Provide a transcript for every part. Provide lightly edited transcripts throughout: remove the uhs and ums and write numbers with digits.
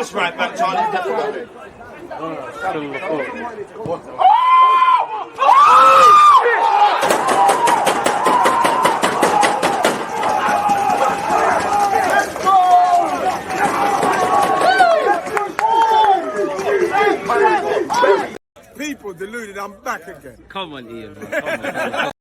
That's right back, Charlie. Definitely. People deluded, I'm back again. Come on, Ian, man. Come on.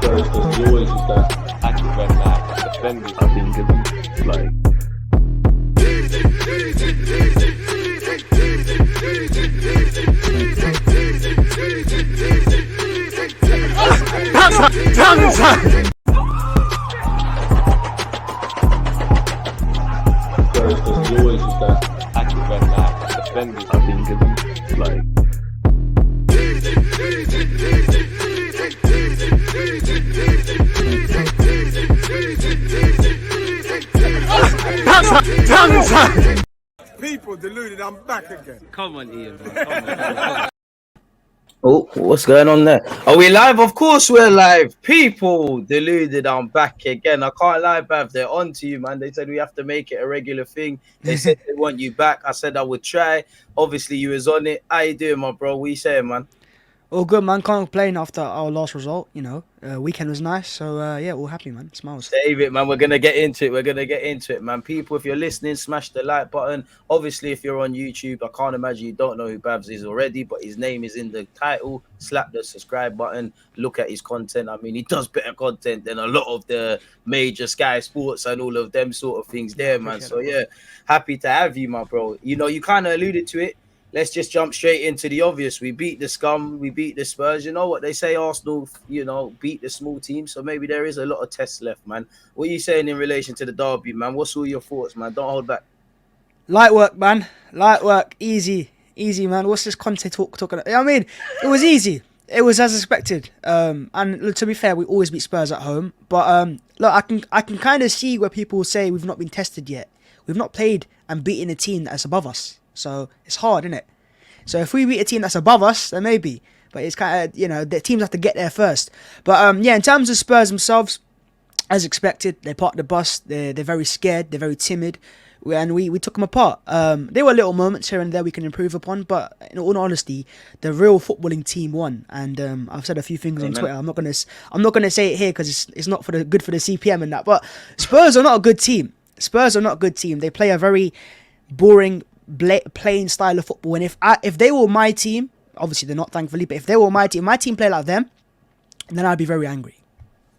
There's always just that active red light defending. I think it's like. There's always just that active red light defending. I think it's like. People deluded, I'm back again. Come on, Ian, man. Come on. Oh, what's going on there? Are we live? Of course we're live. People deluded, I'm back again. I can't lie, Bav. They're on to you, man. They said we have to make it a regular thing. They said they want you back. I said I would try. Obviously, you was on it. How you doing, my bro? What you saying, man? All good, man. Can't complain after our last result. You know, weekend was nice. So, yeah, all happy, man. Smiles. Save it, man. We're going to get into it. Man. People, if you're listening, smash the like button. Obviously, if you're on YouTube, I can't imagine you don't know who Babs is already, but his name is in the title. Slap the subscribe button. Look at his content. I mean, he does better content than a lot of the major Sky Sports and all of them sort of things there, man. So, yeah, happy to have you, my bro. You know, you kind of alluded to it. Let's just jump straight into the obvious. We beat the scum. We beat the Spurs. You know what they say, Arsenal, you know, beat the small team. So maybe there is a lot of tests left, man. What are you saying in relation to the derby, man? What's all your thoughts, man? Don't hold back. Light work, man. Light work. Easy, man. What's this content talking? I mean, it was easy. It was as expected. And to be fair, we always beat Spurs at home. But look, I can kind of see where people say we've not been tested yet. We've not played and beaten a team that's above us. So it's hard, isn't it? So if we beat a team that's above us, then maybe. But it's kind of, you know, the teams have to get there first. But yeah, in terms of Spurs themselves, as expected, they parked the bus. They're very scared. They're very timid. And we took them apart. There were little moments here and there we can improve upon. But in all honesty, the real footballing team won. And I've said a few things on Twitter. I'm not gonna say it here because it's not good for the CPM and that. But Spurs are not a good team. They play a very boring, playing style of football, and if they were my team, obviously they're not, thankfully, but if they were my team play like them, then I'd be very angry.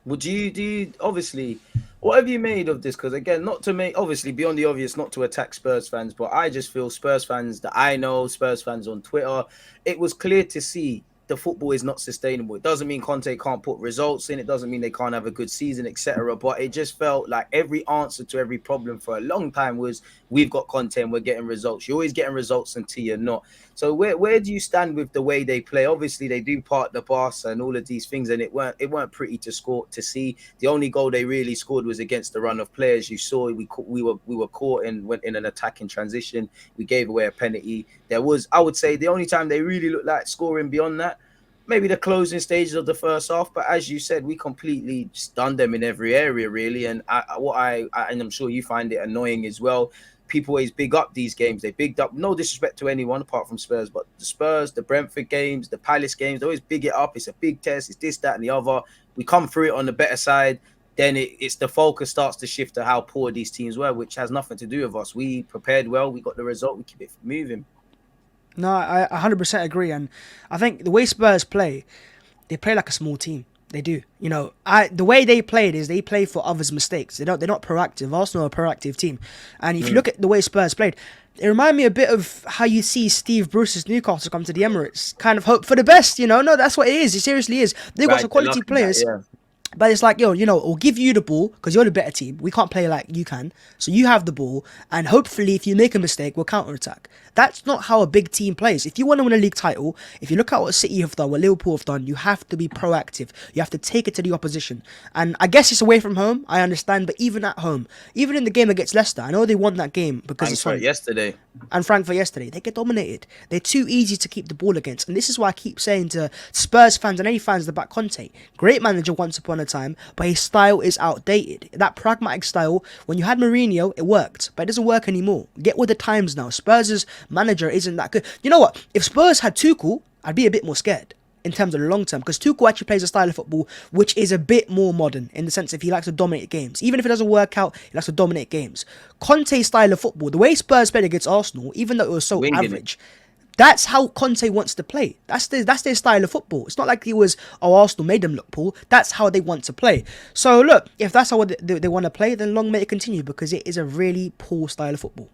Would you obviously, what have you made of this? Because again, not to make, obviously beyond the obvious, not to attack Spurs fans, but I just feel Spurs fans that I know, Spurs fans on Twitter, it was clear to see the football is not sustainable. It doesn't mean Conte can't put results in. It doesn't mean they can't have a good season, etc. But it just felt like every answer to every problem for a long time was, we've got Conte and we're getting results. You're always getting results until you're not. So where do you stand with the way they play? Obviously, they do part the bus and all of these things, and it weren't pretty to see. The only goal they really scored was against the run of players. You saw we were caught in an attacking transition. We gave away a penalty. There was, I would say, the only time they really looked like scoring beyond that, maybe the closing stages of the first half. But as you said, we completely stunned them in every area, really. And and I'm sure you find it annoying as well. People always big up these games. They bigged up, no disrespect to anyone apart from Spurs, but the Spurs, the Brentford games, the Palace games, they always big it up. It's a big test. It's this, that, and the other. We come through it on the better side. Then it's the focus starts to shift to how poor these teams were, which has nothing to do with us. We prepared well. We got the result. We keep it moving. No, I 100% agree. And I think the way Spurs play, they play like a small team. They do. You know, the way they played is they play for others' mistakes. They're not proactive. Arsenal are a proactive team. And if you look at the way Spurs played, it reminded me a bit of how you see Steve Bruce's Newcastle come to the Emirates. Kind of hope for the best, you know? No, that's what it is. It seriously is. They've got some quality players. That, yeah. But it's like, yo, you know, we'll give you the ball because you're the better team. We can't play like you can. So you have the ball. And hopefully, if you make a mistake, we'll counter-attack. That's not how a big team plays. If you want to win a league title, if you look at what City have done, what Liverpool have done, you have to be proactive. You have to take it to the opposition. And I guess it's away from home, I understand, but even at home, even in the game against Leicester, I know they won that game because it's Frankfurt yesterday. and Frankfurt yesterday, they get dominated. They're too easy to keep the ball against. And this is why I keep saying to Spurs fans and any fans that back Conte, great manager once upon a time, but his style is outdated. That pragmatic style, when you had Mourinho, it worked, but it doesn't work anymore. Get with the times now. Spurs' manager isn't that good. You know what? If Spurs had Tuchel, I'd be a bit more scared in terms of the long term, because Tuchel actually plays a style of football which is a bit more modern in the sense if he likes to dominate games. Even if it doesn't work out, he likes to dominate games. Conte's style of football, the way Spurs played against Arsenal, even though it was so average, that's how Conte wants to play. That's their style of football. It's not like he was, Arsenal made them look poor. That's how they want to play. So look, if that's how they want to play, then long may it continue, because it is a really poor style of football.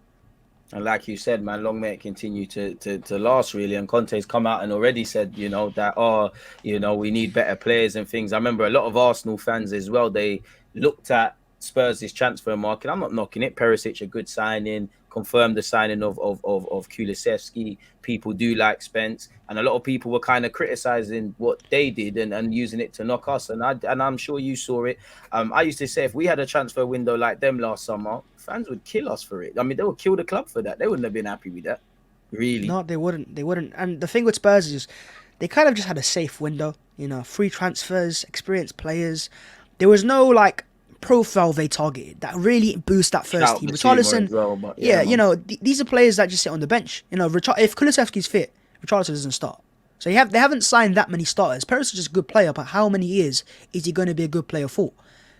And like you said, man, long may it continue to last, really. And Conte's come out and already said, that, we need better players and things. I remember a lot of Arsenal fans as well, they looked at Spurs' transfer market. I'm not knocking it. Perisic, a good signing, confirmed the signing of Kulusevski. People do like Spence. And a lot of people were kind of criticizing what they did and using it to knock us. And I'm sure you saw it. I used to say if we had a transfer window like them last summer, fans would kill us for it. I mean, they would kill the club for that. They wouldn't have been happy with that. Really. No, they wouldn't. And the thing with Spurs is they kind of just had a safe window. Free transfers, experienced players. There was no profile they targeted that really boost that first team. Richarlison, these are players that just sit on the bench. If Kulusevski's fit, Richarlison doesn't start. So they haven't signed that many starters. Perisic is a good player, but how many years is he going to be a good player for?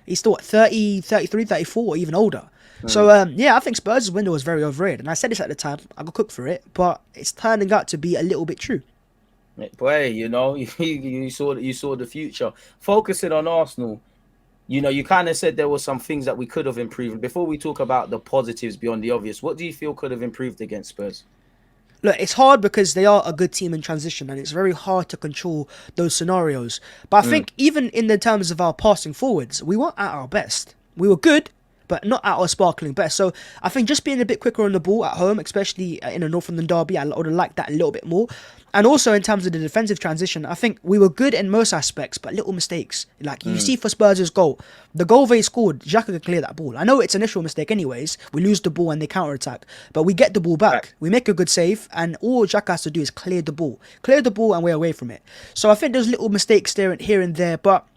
He's still at 30, 33, 34, or even older. So, I think Spurs' window was very overrated. And I said this at the time, I got cooked for it, but it's turning out to be a little bit true. Boy, you saw the future. Focusing on Arsenal, you kind of said there were some things that we could have improved. Before we talk about the positives beyond the obvious, what do you feel could have improved against Spurs? Look, it's hard because they are a good team in transition and it's very hard to control those scenarios. But I think even in the terms of our passing forwards, we weren't at our best. We were good, but not at our sparkling best. So I think just being a bit quicker on the ball at home, especially in a North London derby, I would have liked that a little bit more. And also in terms of the defensive transition, I think we were good in most aspects, but little mistakes. You see for Spurs' goal, the goal they scored, Xhaka could clear that ball. I know it's an initial mistake anyways. We lose the ball and they counter-attack, but we get the ball back. We make a good save, and all Xhaka has to do is clear the ball. Clear the ball and we're away from it. So I think there's little mistakes there and here and there, but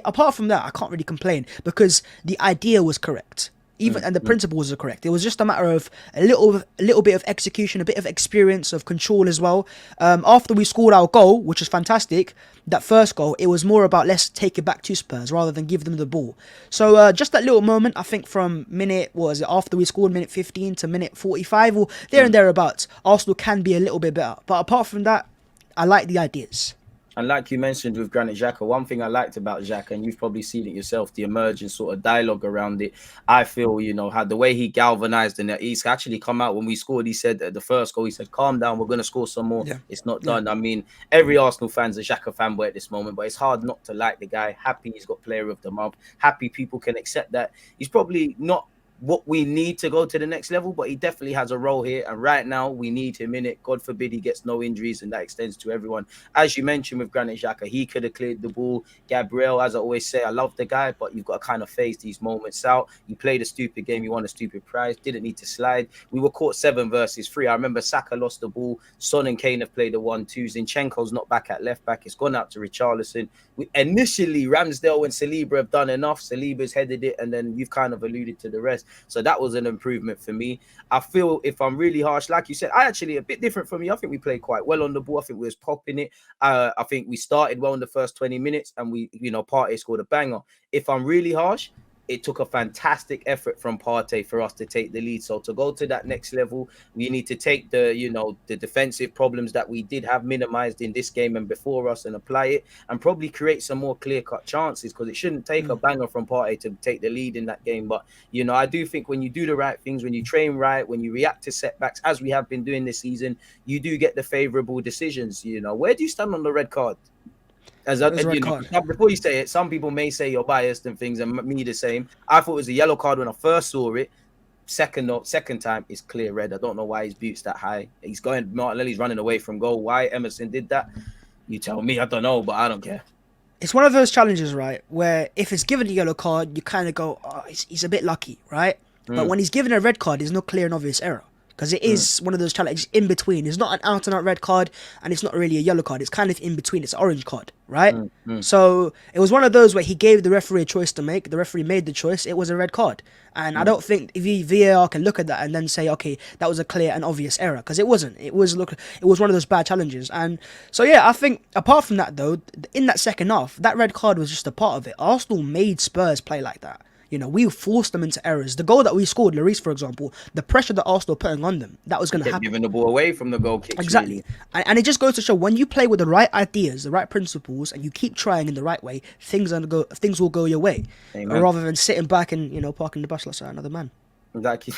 apart from that, I can't really complain because the idea was correct. And the principles are correct. It was just a matter of a little bit of execution, a bit of experience, of control as well. After we scored our goal, which was fantastic, that first goal, it was more about let's take it back to Spurs rather than give them the ball. So just that little moment, I think from after we scored, minute 15 to minute 45 or there and thereabouts, Arsenal can be a little bit better. But apart from that, I like the ideas. And like you mentioned with Granit Xhaka, one thing I liked about Xhaka, and you've probably seen it yourself, the emerging sort of dialogue around it. I feel, how the way he galvanized and he's actually come out when we scored, he said at the first goal, he said, calm down, we're going to score some more. Yeah. It's not done. I mean, every Arsenal fan's a Xhaka fanboy at this moment, but it's hard not to like the guy. Happy he's got player of the month. Happy people can accept that. He's probably not what we need to go to the next level, but he definitely has a role here, and right now we need him in it. God forbid he gets no injuries, and that extends to everyone. As you mentioned with Granit Xhaka, he could have cleared the ball. Gabriel, as I always say, I love the guy, but you've got to kind of phase these moments out. You played a stupid game, you won a stupid prize, didn't need to slide. We were caught 7 versus 3. I remember Saka lost the ball. Son and Kane have played the 1-2. Zinchenko's not back at left back. It's gone out to Richarlison. Initially, Ramsdale and Saliba have done enough. Saliba's headed it, and then you've kind of alluded to the rest. So that was an improvement for me. I feel, if I'm really harsh, like you said, I actually a bit different from you. I think we played quite well on the ball. I think we was popping it. I think we started well in the first 20 minutes, and we, Partey scored a banger. If I'm really harsh, it took a fantastic effort from Partey for us to take the lead. So to go to that next level, we need to take the defensive problems that we did have minimized in this game and before us and apply it and probably create some more clear-cut chances, because it shouldn't take a banger from Partey to take the lead in that game. But, I do think when you do the right things, when you train right, when you react to setbacks, as we have been doing this season, you do get the favorable decisions. Where do you stand on the red card? Before you say it, some people may say you're biased and things, and me the same. I thought it was a yellow card when I first saw it. Second time is clear red. I don't know why his boots that high. He's going. Martinelli's running away from goal. Why Emerson did that? You tell me. I don't know, but I don't care. It's one of those challenges, right, where if it's given a yellow card, you kind of go, oh, he's a bit lucky, right? But when he's given a red card, there's no clear and obvious error. Because it is one of those challenges in between. It's not an out-and-out red card, and it's not really a yellow card. It's kind of in between. It's an orange card, right? So it was one of those where he gave the referee a choice to make. The referee made the choice. It was a red card. And I don't think VAR can look at that and then say, okay, that was a clear and obvious error. Because it wasn't. It was one of those bad challenges. And so, yeah, I think apart from that, though, in that second half, that red card was just a part of it. Arsenal made Spurs play like that. You know, we forced them into errors. The goal that we scored, Lloris, for example, the pressure that Arsenal putting on them, that was going to happen. Giving the ball away from the goal kicks. Exactly. Really. And it just goes to show when you play with the right ideas, the right principles, and you keep trying in the right way, things will go your way. Rather than sitting back and, you know, parking the bus like another man. Exactly.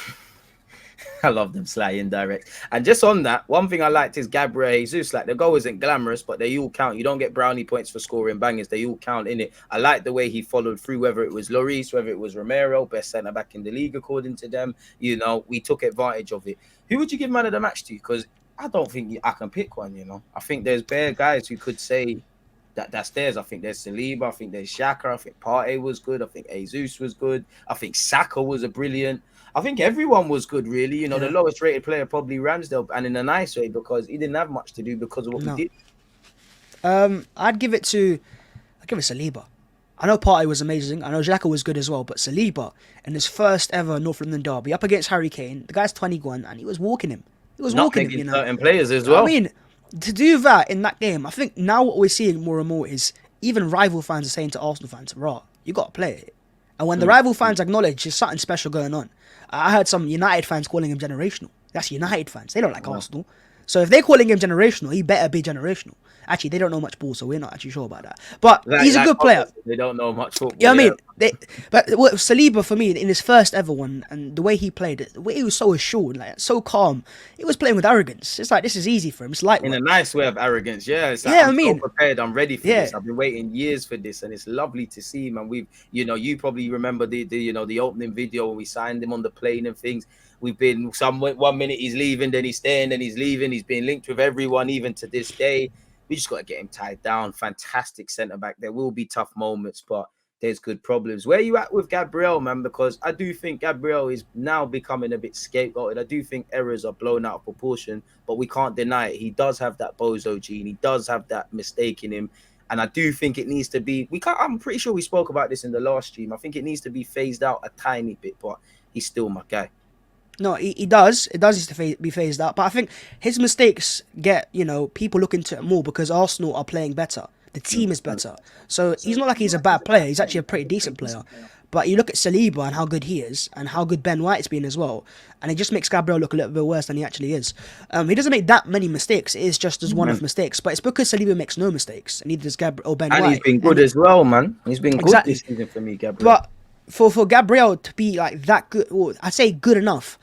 I love them sly indirect. And just on that, one thing I liked is Gabriel Jesus. Like, the goal isn't glamorous, but they all count. You don't get brownie points for scoring bangers. They all count in it. I like the way he followed through, whether it was Lloris, whether it was Romero, best centre back in the league according to them. You know, we took advantage of it. Who would you give man of the match to? Because I don't think I can pick one. You know, I think there's bare guys who could say that's theirs. I think there's Saliba. I think there's Xhaka. I think Partey was good. I think Jesus was good. I think Saka was a brilliant. I think everyone was good, really. You know, the lowest rated player probably Ramsdale, and in a nice way, because he didn't have much to do because of what we did. I'd give it Saliba. I know Partey was amazing. I know Xhaka was good as well, but Saliba in his first ever North London derby up against Harry Kane, the guy's 21 and he was walking him. You know, certain players as well. I mean, to do that in that game, I think now what we're seeing more and more is even rival fans are saying to Arsenal fans, "Raw, you got to play it." And when the rival fans acknowledge there's something special going on, I heard some United fans calling him generational. That's United fans. They don't like Arsenal. So if they're calling him generational, he better be generational. Actually, they don't know much ball, so we're not actually sure about that. But he's a good player. They don't know much football. You know what I mean? But Saliba, for me, in his first ever one, and the way he played, the way he was so assured, like so calm, he was playing with arrogance. It's like, this is easy for him. It's like in a nice way of arrogance, yeah. It's like, yeah, I'm so prepared. I'm ready for this. I've been waiting years for this, and it's lovely to see him. And we've, you know, you probably remember the opening video when we signed him on the plane and things. We've been 1 minute he's leaving, then he's staying, then he's leaving. He's been linked with everyone, even to this day. We just got to get him tied down. Fantastic centre back. There will be tough moments, but there's good problems. Where are you at with Gabriel, man? Because I do think Gabriel is now becoming a bit scapegoated. I do think errors are blown out of proportion, but we can't deny it. He does have that bozo gene. He does have that mistake in him. And I do think it needs to be, I'm pretty sure we spoke about this in the last stream. I think it needs to be phased out a tiny bit, but he's still my guy. No, he does. It does need to be phased out. But I think his mistakes get, you know, people look into it more because Arsenal are playing better. The team is better. So he's not like he's a bad player. He's actually a pretty decent player. But you look at Saliba and how good he is and how good Ben White's been as well. And it just makes Gabriel look a little bit worse than he actually is. He doesn't make that many mistakes. It is just as one of mistakes. But it's because Saliba makes no mistakes. And neither does Gabriel or Ben White. And he's been good as well, man. He's been good this season for me, Gabriel. But for Gabriel to be like that good, or I say good enough,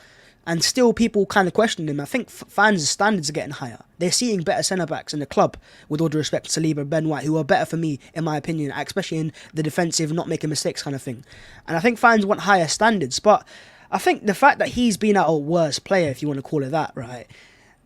and still people kind of question him. I think fans' standards are getting higher. They're seeing better centre-backs in the club, with all due respect to Saliba and Ben White, who are better for me, in my opinion, especially in the defensive, not making mistakes kind of thing. And I think fans want higher standards. But I think the fact that he's been our worst player, if you want to call it that, right,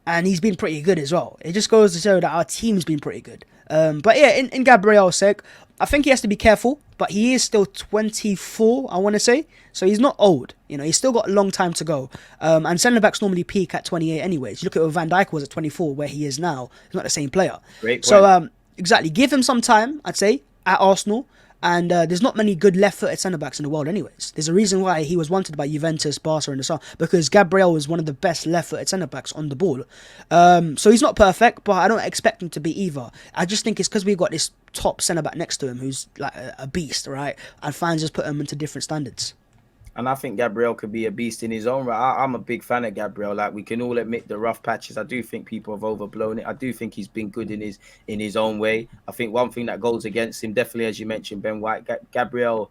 and he's been pretty good as well, it just goes to show that our team's been pretty good. But yeah, in Gabriel's sake, I think he has to be careful, but he is still 24, I want to say. So he's not old. You know, he's still got a long time to go. And centre-backs normally peak at 28 anyways. You look at what Van Dijk was at 24, where he is now. He's not the same player. Great point. So, exactly. Give him some time, I'd say, at Arsenal. And there's not many good left-footed centre-backs in the world anyways. There's a reason why he was wanted by Juventus, Barca and the Sun, because Gabriel was one of the best left-footed centre-backs on the ball. So he's not perfect, but I don't expect him to be either. I just think it's because we've got this top centre-back next to him who's like a beast, right? And fans just put him into different standards. And I think Gabriel could be a beast in his own right. I'm a big fan of Gabriel. Like, we can all admit the rough patches. I do think people have overblown it. I do think he's been good in his own way. I think one thing that goes against him, definitely, as you mentioned, Ben White, Gabriel,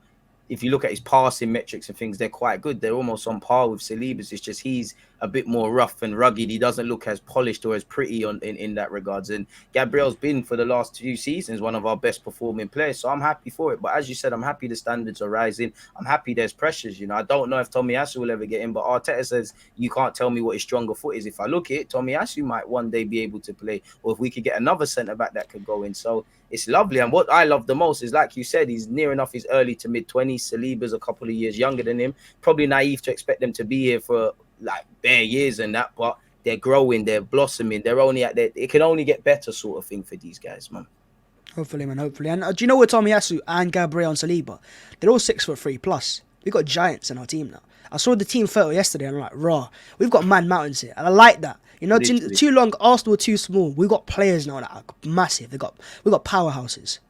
if you look at his passing metrics and things, they're quite good. They're almost on par with Saliba's. It's just he's a bit more rough and rugged. He doesn't look as polished or as pretty in that regards. And Gabriel's been for the last 2 seasons one of our best performing players, so I'm happy for it. But as you said, I'm happy the standards are rising. I'm happy there's pressures. I don't know if Tomiyasu will ever get in, but Arteta says you can't tell me what his stronger foot is. If I look at it, Tomiyasu might one day be able to play, or if we could get another centre back that could go in. So it's lovely. And what I love the most is, like you said, he's near enough his early to mid 20s. Saliba's a couple of years younger than him. Probably naive to expect them to be here for like bare years and that, but they're growing, they're blossoming, they're only at their, it can only get better sort of thing for these guys, man. Hopefully, man, hopefully. And do you know what, Tomiyasu and Gabriel and Saliba, they're all 6'3" plus. We've got giants in our team now. I saw the team photo yesterday and I'm like, raw. We've got man mountains here. And I like that. Too long, Arsenal were too small. We've got players now that are massive. We've got powerhouses.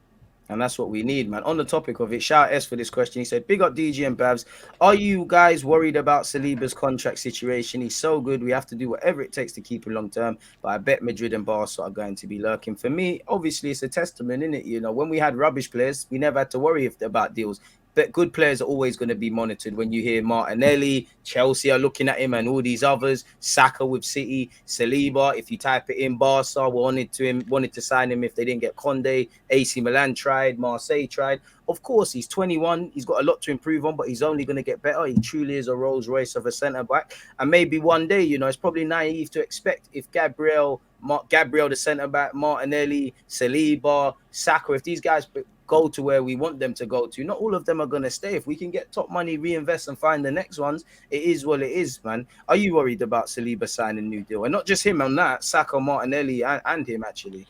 And that's what we need, man. On the topic of it, shout out S for this question. He said, big up DG and Babs. Are you guys worried about Saliba's contract situation? He's so good. We have to do whatever it takes to keep him long term. But I bet Madrid and Barca are going to be lurking. For me, obviously, it's a testament, isn't it? When we had rubbish players, we never had to worry about deals. But good players are always going to be monitored. When you hear Martinelli, Chelsea are looking at him, and all these others, Saka with City, Saliba, if you type it in, Barca wanted to sign him if they didn't get Conde. AC Milan tried, Marseille tried. Of course, he's 21. He's got a lot to improve on, but he's only going to get better. He truly is a Rolls Royce of a centre back. And maybe one day, it's probably naive to expect if Gabriel the centre back, Martinelli, Saliba, Saka, if these guys go to where we want them to go to, not all of them are going to stay. If we can get top money, reinvest and find the next ones, it is what it is, man. Are you worried about Saliba signing a new deal? And not just him on that, Saka, Martinelli and him actually.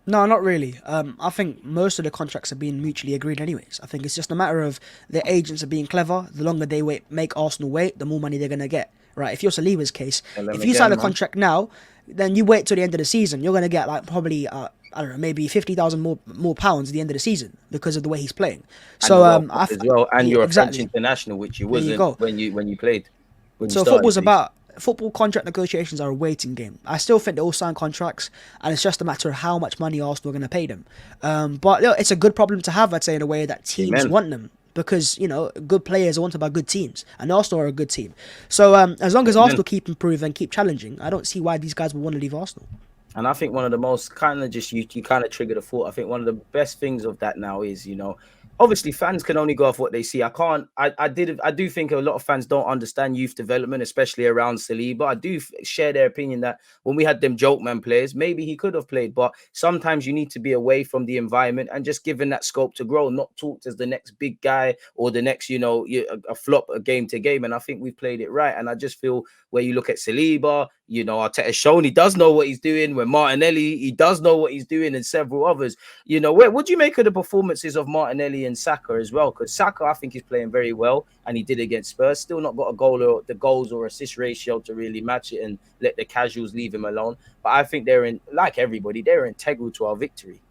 No, not really. I think most of the contracts are being mutually agreed anyways. I think it's just a matter of the agents are being clever. The longer they make Arsenal wait, the more money they're going to get. Right? If you're Saliba's case, if you sign a contract now, then you wait till the end of the season, you're going to get like probably I don't know, maybe 50,000 more pounds at the end of the season because of the way he's playing. So you're a French international, which you wasn't when you played. So football contract negotiations are a waiting game. I still think they all sign contracts, and it's just a matter of how much money Arsenal are going to pay them. But it's a good problem to have, I'd say, in a way that teams want them. Because, good players are wanted by good teams. And Arsenal are a good team. So as long as Arsenal keep improving and keep challenging, I don't see why these guys will want to leave Arsenal. And I think one of the most kind of just, you kind of triggered a thought. I think one of the best things of that now is, obviously fans can only go off what they see. I do think a lot of fans don't understand youth development, especially around Saliba. I do share their opinion that when we had them joke man players, maybe he could have played, but sometimes you need to be away from the environment and just given that scope to grow, not talked as the next big guy or the next, a flop a game to game. And I think we've played it right. And I just feel where you look at Saliba, Arteta's shown he does know what he's doing. When Martinelli, he does know what he's doing, and several others. What do you make of the performances of Martinelli and Saka as well? Because Saka, I think, is playing very well, and he did against Spurs. Still not got a goal or the goals or assist ratio to really match it and let the casuals leave him alone. But I think they're integral to our victory.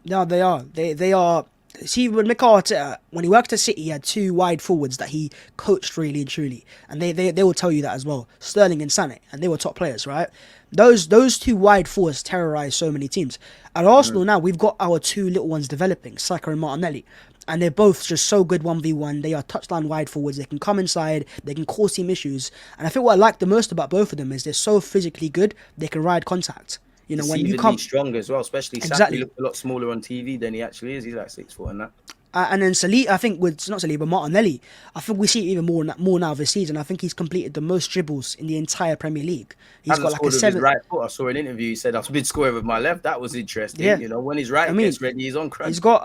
No, they are. They are. See, when Mikel Arteta, when he worked at City, he had two wide forwards that he coached really and truly, and they will tell you that as well. Sterling and Sané, and they were top players, right? Those two wide forwards terrorized so many teams. At Arsenal now, we've got our two little ones developing, Saka and Martinelli, and they're both just so good 1v1. They are touchline wide forwards. They can come inside. They can cause team issues. And I think what I like the most about both of them is they're so physically good. They can ride contact. When you come strong as well, especially Saka, he looks a lot smaller on TV than he actually is. He's like 6 foot and that. And then Saliba, I think with not Saliba, but Martinelli, I think we see it even more now this season. I think he's completed the most dribbles in the entire Premier League. He's got like a 7. Right foot. I saw an interview. He said I've been scoring with my left. That was interesting. Yeah. When his right gets ready, he's on crunch. He's got